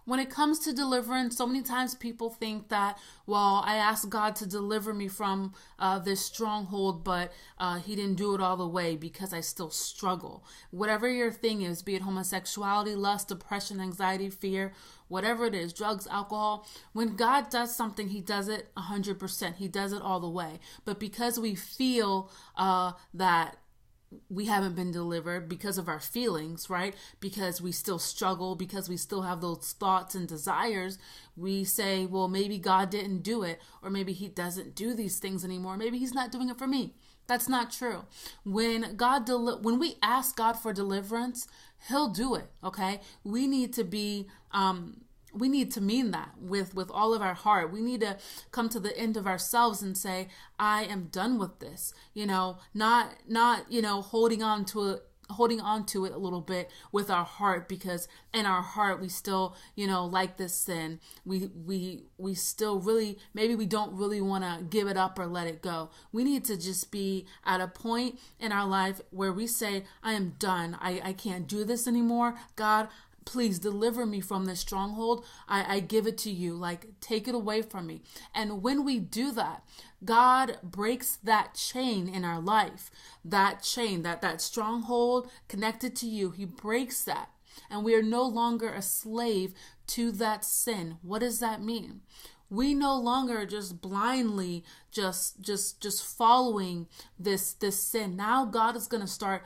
When it comes to deliverance, so many times people think that, well, I asked God to deliver me from this stronghold, but he didn't do it all the way because I still struggle. Whatever your thing is, be it homosexuality, lust, depression, anxiety, fear, whatever it is, drugs, alcohol, when God does something, he does it 100%. He does it all the way. But because we feel that we haven't been delivered because of our feelings, right? Because we still struggle, because we still have those thoughts and desires, we say, well, maybe God didn't do it, or maybe he doesn't do these things anymore. Maybe he's not doing it for me. That's not true. When we ask God for deliverance, he'll do it, okay? We need to mean that with all of our heart. We need to come to the end of ourselves and say, I am done with this. Not holding on to it a little bit with our heart, because in our heart we still, like this sin. We still really, maybe we don't really want to give it up or let it go. We need to just be at a point in our life where we say, I am done. I can't do this anymore. God, please deliver me from this stronghold. I give it to you. Like, take it away from me. And when we do that, God breaks that chain in our life. That chain, that stronghold connected to you, he breaks that. And we are no longer a slave to that sin. What does that mean? We no longer just blindly just following this sin. Now God is going to start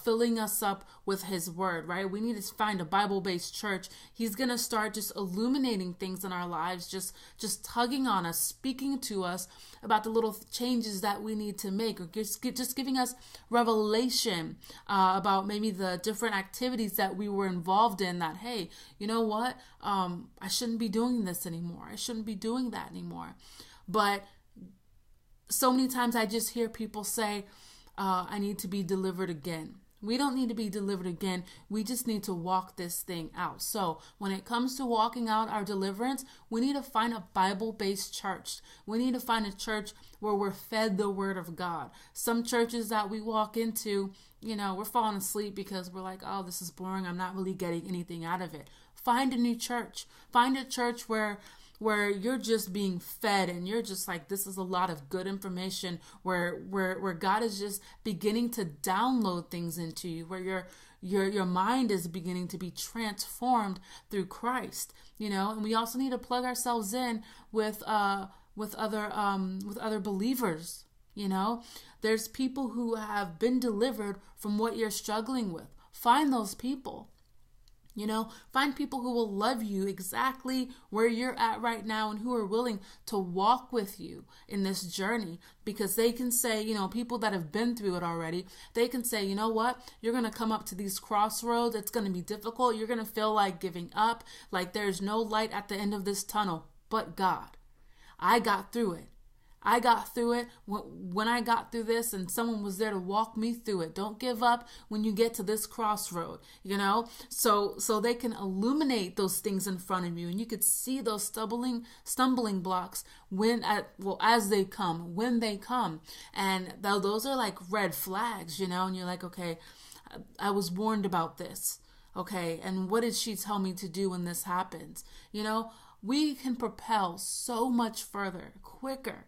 filling us up with his word, right? We need to find a Bible-based church. He's going to start just illuminating things in our lives, just tugging on us, speaking to us about the little changes that we need to make, or just giving us revelation about maybe the different activities that we were involved in, that, hey, you know what? I shouldn't be doing this anymore. I shouldn't be doing that anymore. But so many times I just hear people say, I need to be delivered again. We don't need to be delivered again. We just need to walk this thing out. So when it comes to walking out our deliverance, we need to find a Bible-based church. We need to find a church where we're fed the word of God. Some churches that we walk into, we're falling asleep because we're like, oh, this is boring. I'm not really getting anything out of it. Find a new church. Find a church where you're just being fed and you're just like, this is a lot of good information, where God is just beginning to download things into you, where your mind is beginning to be transformed through Christ, and we also need to plug ourselves in with other believers. There's people who have been delivered from what you're struggling with. Find those people. Find people who will love you exactly where you're at right now and who are willing to walk with you in this journey, because they can say, people that have been through it already, they can say, you know what, you're going to come up to these crossroads. It's going to be difficult. You're going to feel like giving up, like there's no light at the end of this tunnel, but God. I got through it. I got through it when I got through this, and someone was there to walk me through it. Don't give up when you get to this crossroad, so they can illuminate those things in front of you, and you could see those stumbling blocks as they come, when they come. And those are like red flags, and you're like, okay, I was warned about this. Okay. And what did she tell me to do when this happens? We can propel so much further, quicker,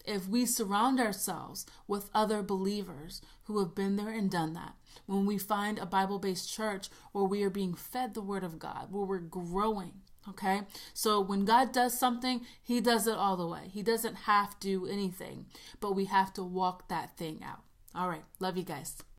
if we surround ourselves with other believers who have been there and done that. When we find a Bible-based church where we are being fed the word of God, where we're growing, okay? So when God does something, he does it all the way. He doesn't have to do anything, but we have to walk that thing out. All right. Love you guys.